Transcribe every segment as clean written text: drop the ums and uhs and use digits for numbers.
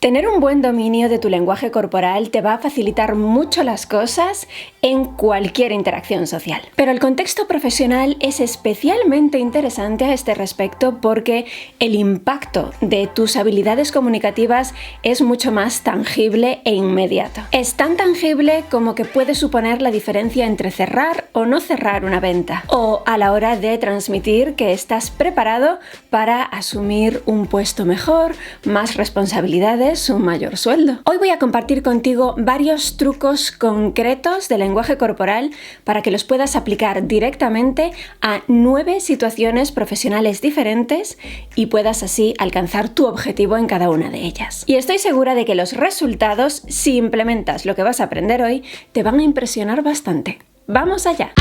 Tener un buen dominio de tu lenguaje corporal te va a facilitar mucho las cosas en cualquier interacción social. Pero el contexto profesional es especialmente interesante a este respecto porque el impacto de tus habilidades comunicativas es mucho más tangible e inmediato. Es tan tangible como que puede suponer la diferencia entre cerrar o no cerrar una venta, o a la hora de transmitir que estás preparado para asumir un puesto mejor, más responsabilidades, un mayor sueldo. Hoy voy a compartir contigo varios trucos concretos de lenguaje corporal para que los puedas aplicar directamente a 9 situaciones profesionales diferentes y puedas así alcanzar tu objetivo en cada una de ellas. Y estoy segura de que los resultados, si implementas lo que vas a aprender hoy, te van a impresionar bastante. ¡Vamos allá!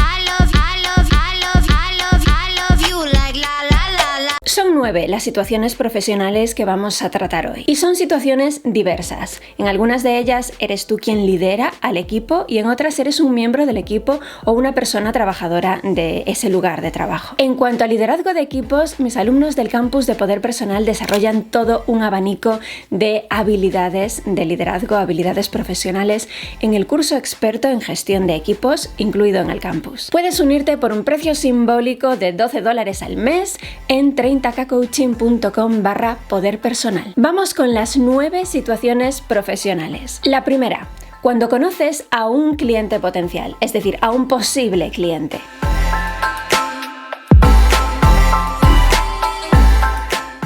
Son 9 las situaciones profesionales que vamos a tratar hoy. Y son situaciones diversas. En algunas de ellas eres tú quien lidera al equipo y en otras eres un miembro del equipo o una persona trabajadora de ese lugar de trabajo. En cuanto a liderazgo de equipos, mis alumnos del campus de Poder Personal desarrollan todo un abanico de habilidades de liderazgo, habilidades profesionales en el curso experto en gestión de equipos incluido en el campus. Puedes unirte por un precio simbólico de $12 al mes en 30kcoaching.com/poderpersonal. Vamos con las 9 situaciones profesionales. La primera, cuando conoces a un cliente potencial, es decir, a un posible cliente.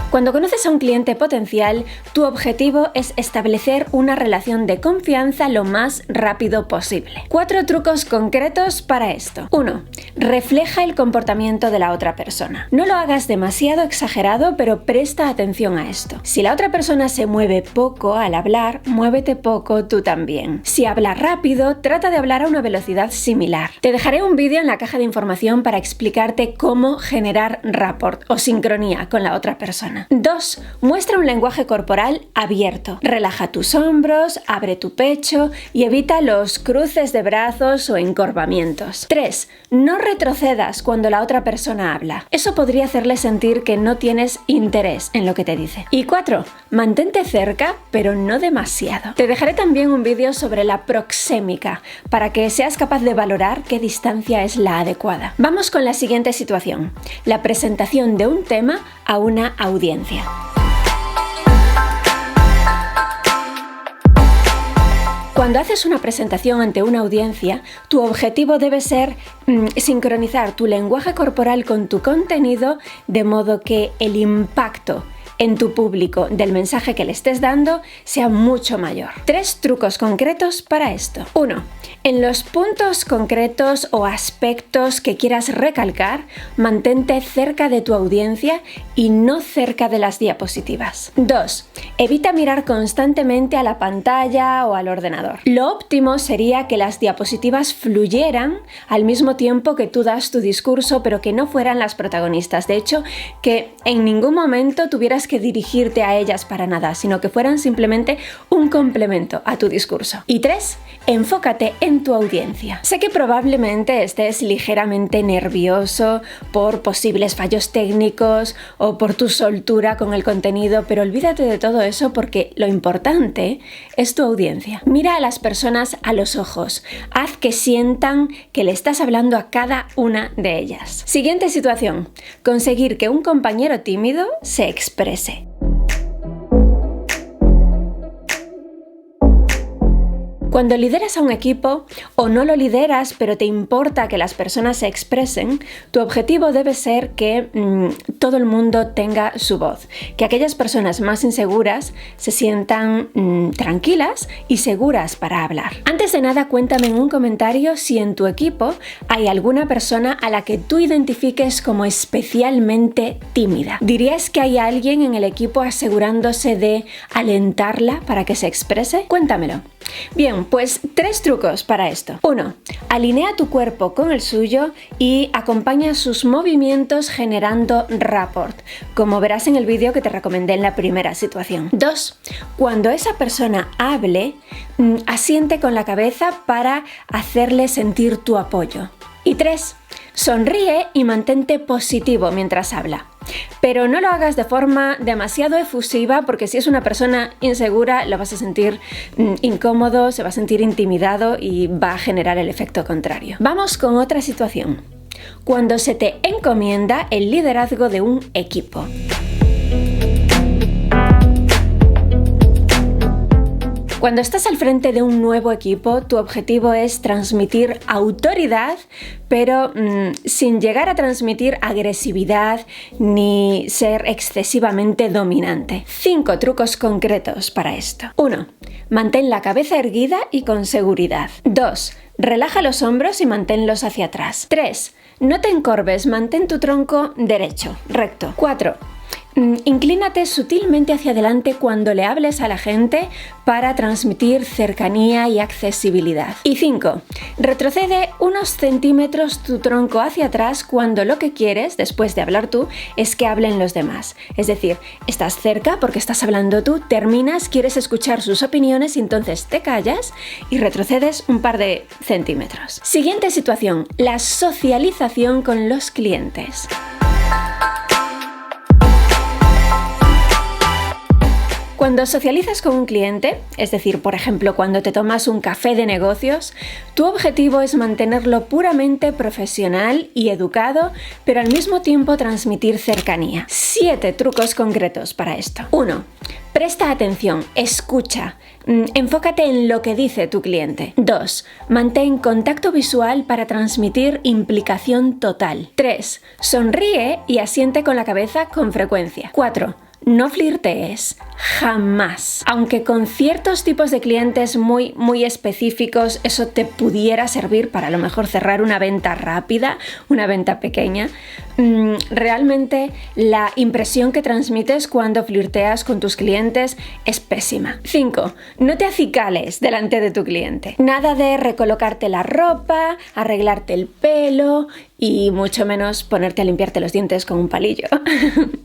Cuando conoces a un cliente potencial, tu objetivo es establecer una relación de confianza lo más rápido posible. 4 trucos concretos para esto. 1. Refleja el comportamiento de la otra persona. No lo hagas demasiado exagerado, pero presta atención a esto. Si la otra persona se mueve poco al hablar, muévete poco tú también. Si habla rápido, trata de hablar a una velocidad similar. Te dejaré un vídeo en la caja de información para explicarte cómo generar rapport o sincronía con la otra persona. 2. Muestra un lenguaje corporal abierto. Relaja tus hombros, abre tu pecho y evita los cruces de brazos o encorvamientos. 3. No retrocedas cuando la otra persona habla. Eso podría hacerle sentir que no tienes interés en lo que te dice. Y 4. Mantente cerca, pero no demasiado. Te dejaré también un vídeo sobre la proxémica para que seas capaz de valorar qué distancia es la adecuada. Vamos con la siguiente situación. La presentación de un tema a una audiencia. Cuando haces una presentación ante una audiencia, tu objetivo debe ser sincronizar tu lenguaje corporal con tu contenido de modo que el impacto en tu público del mensaje que le estés dando sea mucho mayor. 3 trucos concretos para esto. 1. En los puntos concretos o aspectos que quieras recalcar, mantente cerca de tu audiencia y no cerca de las diapositivas. 2. Evita mirar constantemente a la pantalla o al ordenador. Lo óptimo sería que las diapositivas fluyeran al mismo tiempo que tú das tu discurso, pero que no fueran las protagonistas. De hecho, que en ningún momento tuvieras que dirigirte a ellas para nada, sino que fueran simplemente un complemento a tu discurso. Y 3. Enfócate en tu audiencia. Sé que probablemente estés ligeramente nervioso por posibles fallos técnicos o por tu soltura con el contenido, pero olvídate de todo eso porque lo importante es tu audiencia. Mira a las personas a los ojos. Haz que sientan que le estás hablando a cada una de ellas. Siguiente situación. Conseguir que un compañero tímido se exprese. Cuando lideras a un equipo o no lo lideras, pero te importa que las personas se expresen, tu objetivo debe ser que todo el mundo tenga su voz, que aquellas personas más inseguras se sientan tranquilas y seguras para hablar. Antes de nada, cuéntame en un comentario si en tu equipo hay alguna persona a la que tú identifiques como especialmente tímida. ¿Dirías que hay alguien en el equipo asegurándose de alentarla para que se exprese? Cuéntamelo. Bien, pues 3 trucos para esto. 1. Alinea tu cuerpo con el suyo y acompaña sus movimientos generando rapport, como verás en el vídeo que te recomendé en la primera situación. 2. Cuando esa persona hable, asiente con la cabeza para hacerle sentir tu apoyo. Y 3. Sonríe y mantente positivo mientras habla. Pero no lo hagas de forma demasiado efusiva, porque si es una persona insegura lo vas a sentir incómodo, se va a sentir intimidado y va a generar el efecto contrario. Vamos con otra situación. Cuando se te encomienda el liderazgo de un equipo. Cuando estás al frente de un nuevo equipo, tu objetivo es transmitir autoridad, pero sin llegar a transmitir agresividad ni ser excesivamente dominante. 5 trucos concretos para esto. 1. Mantén la cabeza erguida y con seguridad. 2. Relaja los hombros y manténlos hacia atrás. 3. No te encorves, mantén tu tronco derecho, recto. 4. Inclínate sutilmente hacia adelante cuando le hables a la gente para transmitir cercanía y accesibilidad. Y 5. Retrocede unos centímetros tu tronco hacia atrás cuando lo que quieres, después de hablar tú, es que hablen los demás. Es decir, estás cerca porque estás hablando tú, terminas, quieres escuchar sus opiniones y entonces te callas y retrocedes un par de centímetros. Siguiente situación, la socialización con los clientes. Cuando socializas con un cliente, es decir, por ejemplo, cuando te tomas un café de negocios, tu objetivo es mantenerlo puramente profesional y educado, pero al mismo tiempo transmitir cercanía. 7 trucos concretos para esto. 1. Presta atención, escucha. Enfócate en lo que dice tu cliente. 2. Mantén contacto visual para transmitir implicación total. 3. Sonríe y asiente con la cabeza con frecuencia. 4. No flirtees, jamás. Aunque con ciertos tipos de clientes muy específicos eso te pudiera servir para a lo mejor cerrar una venta rápida, una venta pequeña, realmente la impresión que transmites cuando flirteas con tus clientes es pésima. 5. No te acicales delante de tu cliente. Nada de recolocarte la ropa, arreglarte el pelo y mucho menos ponerte a limpiarte los dientes con un palillo.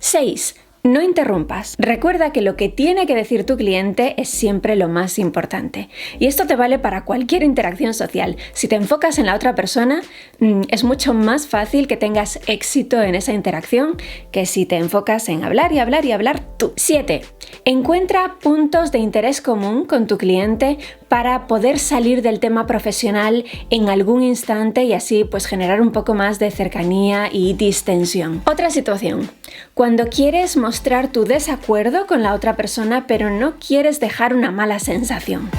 6. No interrumpas. Recuerda que lo que tiene que decir tu cliente es siempre lo más importante. Y esto te vale para cualquier interacción social. Si te enfocas en la otra persona, es mucho más fácil que tengas éxito en esa interacción que si te enfocas en hablar y hablar y hablar tú. 7. Encuentra puntos de interés común con tu cliente para poder salir del tema profesional en algún instante y así pues generar un poco más de cercanía y distensión. Otra situación. Cuando quieres mostrar tu desacuerdo con la otra persona pero no quieres dejar una mala sensación.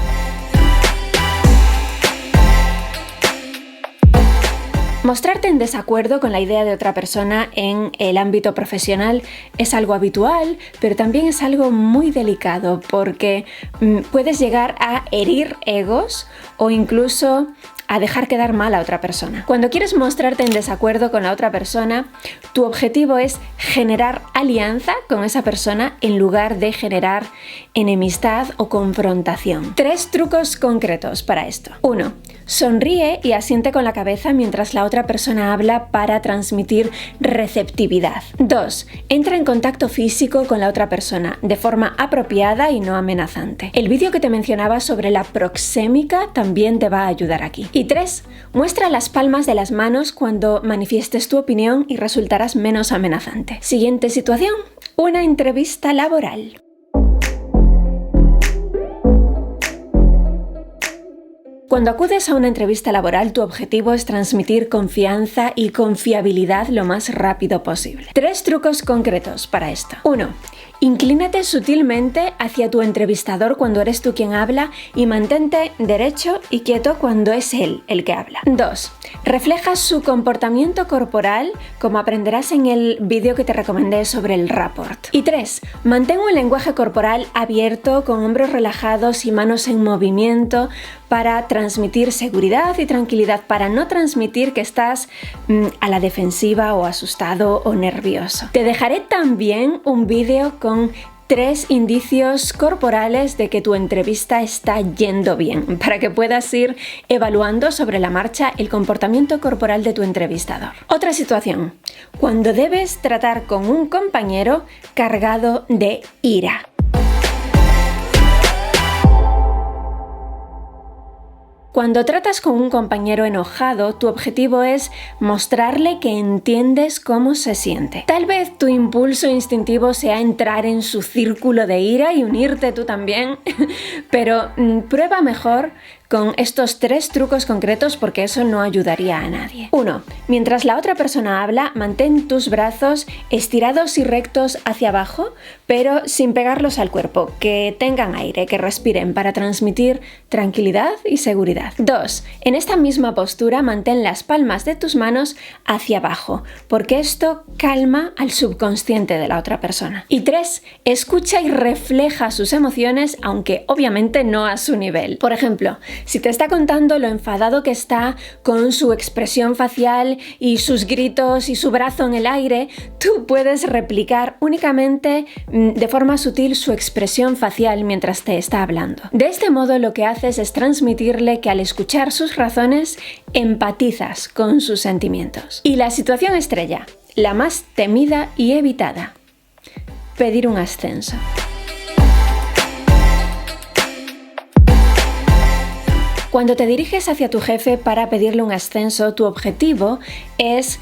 Mostrarte en desacuerdo con la idea de otra persona en el ámbito profesional es algo habitual, pero también es algo muy delicado porque puedes llegar a herir egos o incluso a dejar quedar mal a otra persona. Cuando quieres mostrarte en desacuerdo con la otra persona, tu objetivo es generar alianza con esa persona en lugar de generar enemistad o confrontación. 3 trucos concretos para esto. 1. Sonríe y asiente con la cabeza mientras la otra persona habla para transmitir receptividad. 2. Entra en contacto físico con la otra persona de forma apropiada y no amenazante. El vídeo que te mencionaba sobre la proxémica también te va a ayudar aquí. Y 3. Muestra las palmas de las manos cuando manifiestes tu opinión y resultarás menos amenazante. Siguiente situación, una entrevista laboral. Cuando acudes a una entrevista laboral, tu objetivo es transmitir confianza y confiabilidad lo más rápido posible. 3 trucos concretos para esto. 1. Inclínate sutilmente hacia tu entrevistador cuando eres tú quien habla y mantente derecho y quieto cuando es él el que habla. 2. Refleja su comportamiento corporal como aprenderás en el vídeo que te recomendé sobre el rapport. Y 3. Mantén un lenguaje corporal abierto con hombros relajados y manos en movimiento para transmitir seguridad y tranquilidad, para no transmitir que estás a la defensiva o asustado o nervioso. Te dejaré también un vídeo con 3 indicios corporales de que tu entrevista está yendo bien, para que puedas ir evaluando sobre la marcha el comportamiento corporal de tu entrevistador. Otra situación, cuando debes tratar con un compañero cargado de ira. Cuando tratas con un compañero enojado, tu objetivo es mostrarle que entiendes cómo se siente. Tal vez tu impulso instintivo sea entrar en su círculo de ira y unirte tú también, pero prueba mejor con estos 3 trucos concretos porque eso no ayudaría a nadie. 1. Mientras la otra persona habla, mantén tus brazos estirados y rectos hacia abajo, pero sin pegarlos al cuerpo, que tengan aire, que respiren para transmitir tranquilidad y seguridad. 2. En esta misma postura mantén las palmas de tus manos hacia abajo, porque esto calma al subconsciente de la otra persona. Y 3. Escucha y refleja sus emociones, aunque obviamente no a su nivel. Por ejemplo, si te está contando lo enfadado que está con su expresión facial y sus gritos y su brazo en el aire, tú puedes replicar únicamente de forma sutil su expresión facial mientras te está hablando. De este modo lo que haces es transmitirle que al escuchar sus razones empatizas con sus sentimientos. Y la situación estrella, la más temida y evitada: pedir un ascenso. Cuando te diriges hacia tu jefe para pedirle un ascenso, tu objetivo es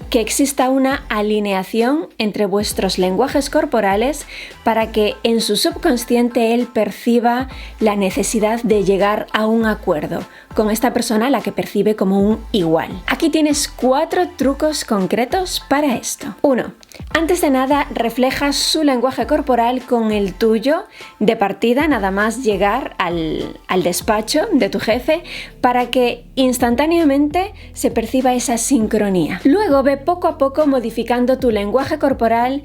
que exista una alineación entre vuestros lenguajes corporales para que en su subconsciente él perciba la necesidad de llegar a un acuerdo con esta persona a la que percibe como un igual. Aquí tienes 4 trucos concretos para esto. 1. Antes de nada, refleja su lenguaje corporal con el tuyo de partida, nada más llegar al despacho de tu jefe, para que instantáneamente se perciba esa sincronía. Luego ve poco a poco modificando tu lenguaje corporal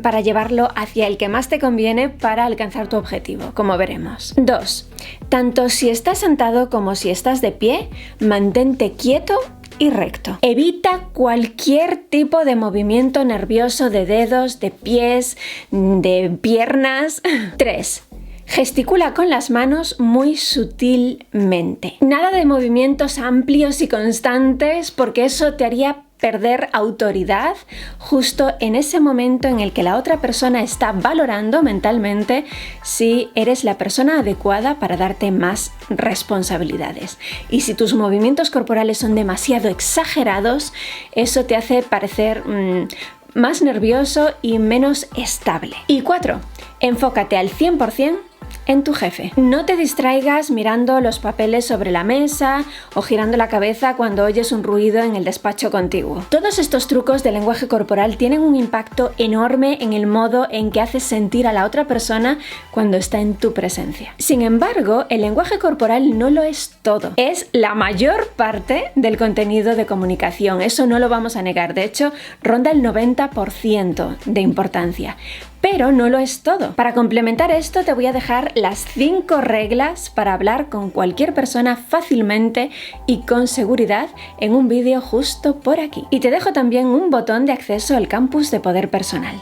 para llevarlo hacia el que más te conviene para alcanzar tu objetivo, como veremos. 2. Tanto si estás sentado como si estás de pie, mantente quieto y recto. Evita cualquier tipo de movimiento nervioso de dedos, de pies, de piernas. 3. Gesticula con las manos muy sutilmente. Nada de movimientos amplios y constantes, porque eso te haría perder autoridad justo en ese momento en el que la otra persona está valorando mentalmente si eres la persona adecuada para darte más responsabilidades. Y si tus movimientos corporales son demasiado exagerados, eso te hace parecer más nervioso y menos estable. Y 4. Enfócate al 100% en tu jefe. No te distraigas mirando los papeles sobre la mesa o girando la cabeza cuando oyes un ruido en el despacho contiguo. Todos estos trucos de lenguaje corporal tienen un impacto enorme en el modo en que haces sentir a la otra persona cuando está en tu presencia. Sin embargo, el lenguaje corporal no lo es todo. Es la mayor parte del contenido de comunicación. Eso no lo vamos a negar. De hecho, ronda el 90% de importancia. Pero no lo es todo. Para complementar esto, te voy a dejar las 5 reglas para hablar con cualquier persona fácilmente y con seguridad en un vídeo justo por aquí. Y te dejo también un botón de acceso al campus de poder personal.